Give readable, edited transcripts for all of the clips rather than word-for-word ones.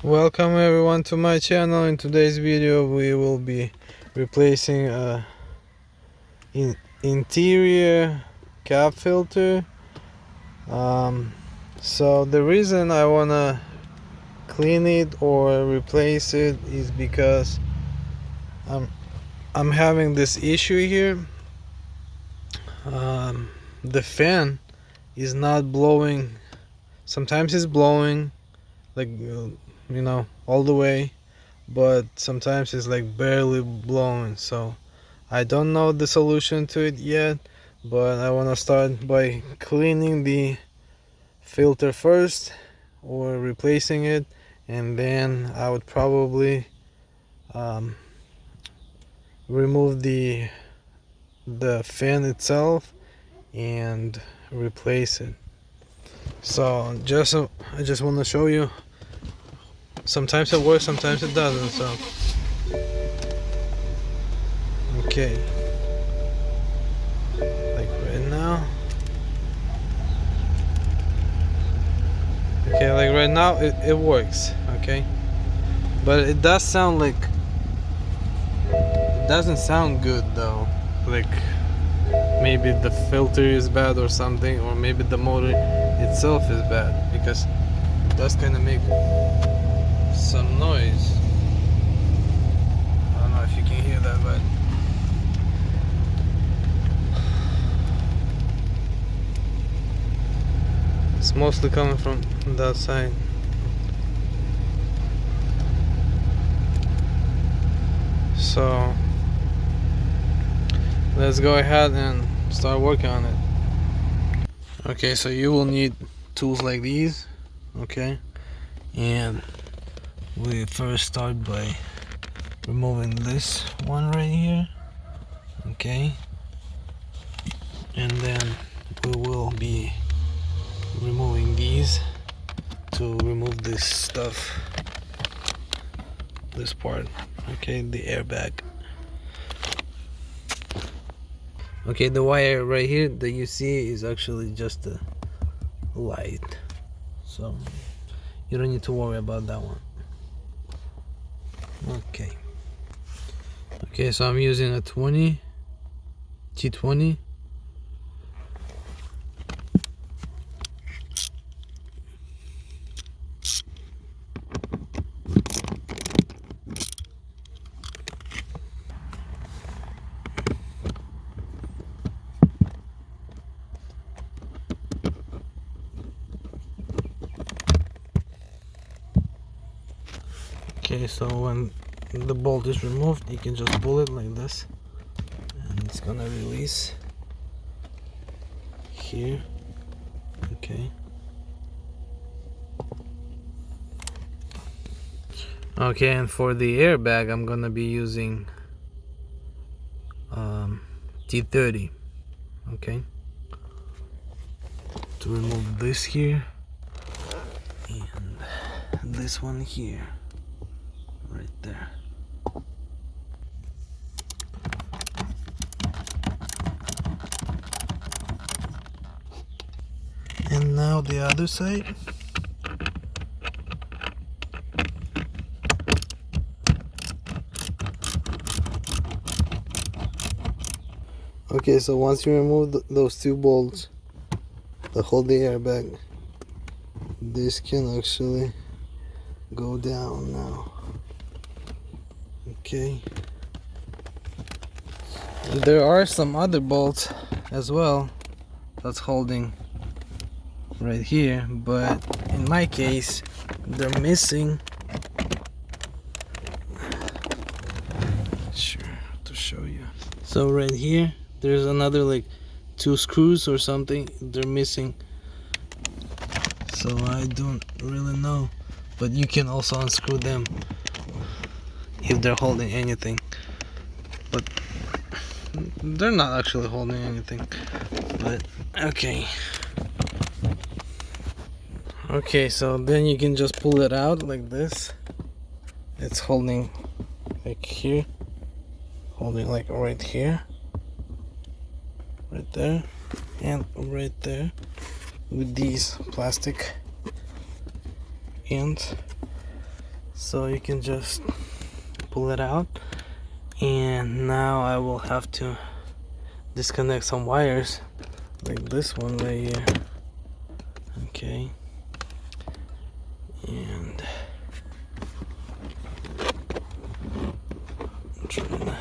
Welcome everyone to my channel. In today's video we will be replacing a interior cap filter. So the reason I wanna clean it or replace it is because I'm having this issue here. The fan is not blowing. Sometimes it's blowing like all the way, but sometimes it's like barely blowing. So I don't know the solution to it yet, but I want to start by cleaning the filter first or replacing it, and then I would probably remove the fan itself and replace it. So I just want to show you. Sometimes it works, sometimes it doesn't. So okay, like right now. Okay, like right now it works. Okay, but it does sound like, it doesn't sound good though. Like maybe the filter is bad or something, or maybe the motor itself is bad, because it does kind of make some noise. I don't know if you can hear that, but it's mostly coming from that side. So let's go ahead and start working on it. Okay, so you will need tools like these. Okay, and we first start by removing this one right here. Okay, and then we will be removing these to remove this stuff, this part. Okay, the airbag. Okay, the wire right here that you see is actually just a light, so you don't need to worry about that one. Okay, so I'm using a T20. Okay, so when the bolt is removed, you can just pull it like this, and it's gonna release here. Okay. Okay, and for the airbag, I'm gonna be using T30. Okay. To remove this here and this one here, right there. And now the other side. Okay, so once you remove those two bolts that hold the airbag, this can actually go down now. Okay. And there are some other bolts as well that's holding right here, but in my case they're missing. Sure, to show you. So right here there's another like 2 screws or something, they're missing. So I don't really know, but you can also unscrew them if they're holding anything, but they're not actually holding anything. But okay, so then you can just pull it out like this. It's holding like here, holding like right here, right there, and right there, with these plastic ends. So you can just pull it out, and now I will have to disconnect some wires like this one right here. Okay, and I'm trying to,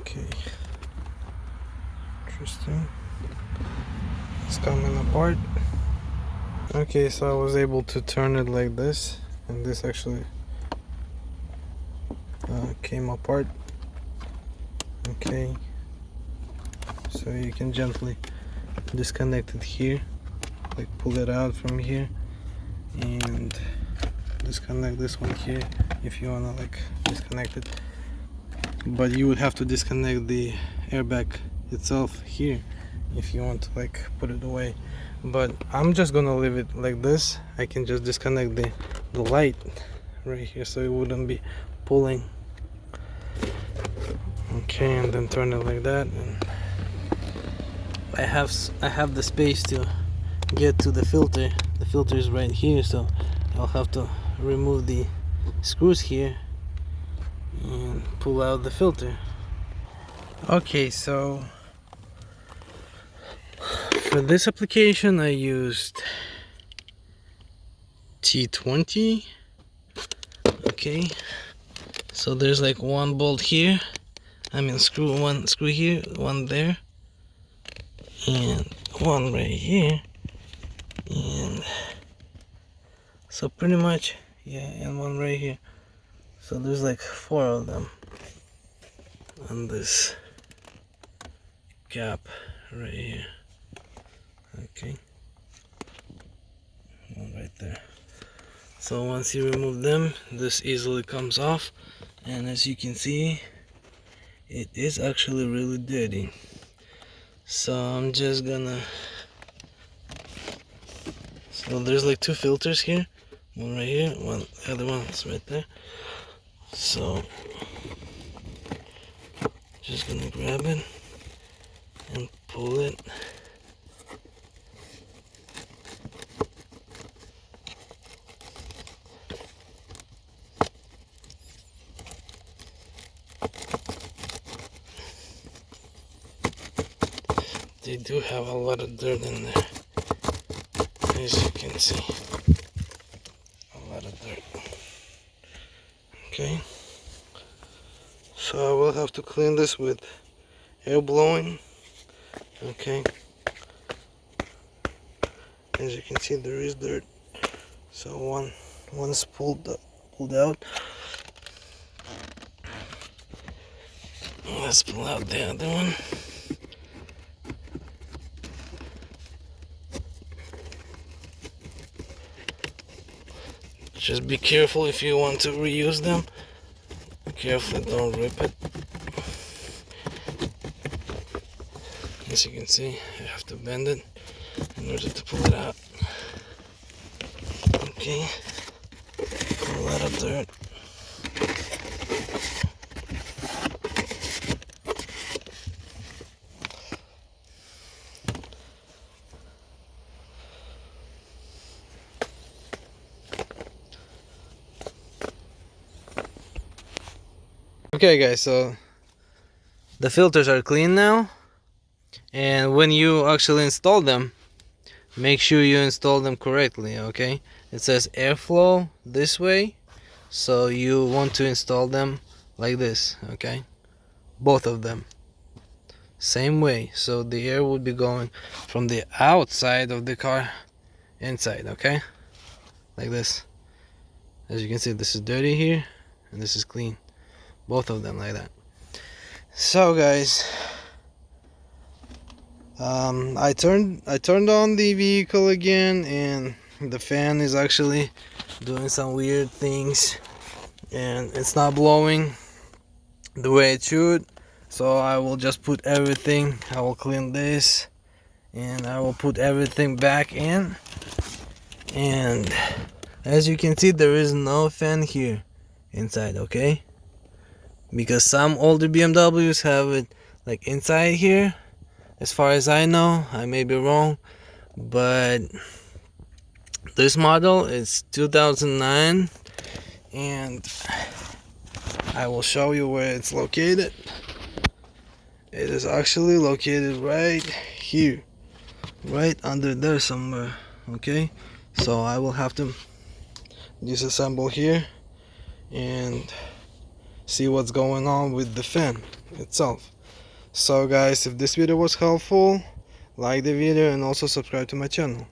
okay, interesting, it's coming apart. Okay, so I was able to turn it like this, and this actually came apart. Okay, so you can gently disconnect it here, like pull it out from here, and disconnect this one here if you wanna like disconnect it. But you would have to disconnect the airbag itself here if you want to like put it away. But I'm just gonna leave it like this. I can just disconnect the light right here so it wouldn't be pulling. Okay, and then turn it like that, and I have the space to get to the filter. The filter is right here, so I'll have to remove the screws here and pull out the filter. Okay, so for this application I used T20. Okay, so there's like one bolt here, one screw here, one there, and one right here, and so pretty much, yeah, and one right here. So there's like 4 of them on this gap right here. Okay, one right there. So once you remove them, this easily comes off, and as you can see, it is actually really dirty. So I'm just gonna, so there's like 2 filters here, one right here, one, the other one is right there. So just gonna grab it and pull it. They do have a lot of dirt in there, as you can see, a lot of dirt. Okay, so I will have to clean this with air blowing. Okay, as you can see, there is dirt, so one's pulled out. Let's pull out the other one. Just be careful if you want to reuse them. Carefully, don't rip it. As you can see, you have to bend it in order to pull it out. Okay, a lot of dirt. Okay guys, so the filters are clean now, and when you actually install them, make sure you install them correctly. Okay, it says airflow this way, so you want to install them like this. Okay, both of them same way, so the air would be going from the outside of the car inside. Okay, like this. As you can see, this is dirty here and this is clean, both of them like that. So guys, I turned on the vehicle again, and the fan is actually doing some weird things, and it's not blowing the way it should. So I will just put everything, I will clean this, and I will put everything back in. And as you can see, there is no fan here inside. Okay, because some older BMWs have it like inside here, as far as I know. I may be wrong, but This model is 2009, and I will show you where it's located. It is actually located right here, right under there somewhere. Okay, so I will have to disassemble here and see what's going on with the fan itself. So guys, if this video was helpful, like the video and also subscribe to my channel.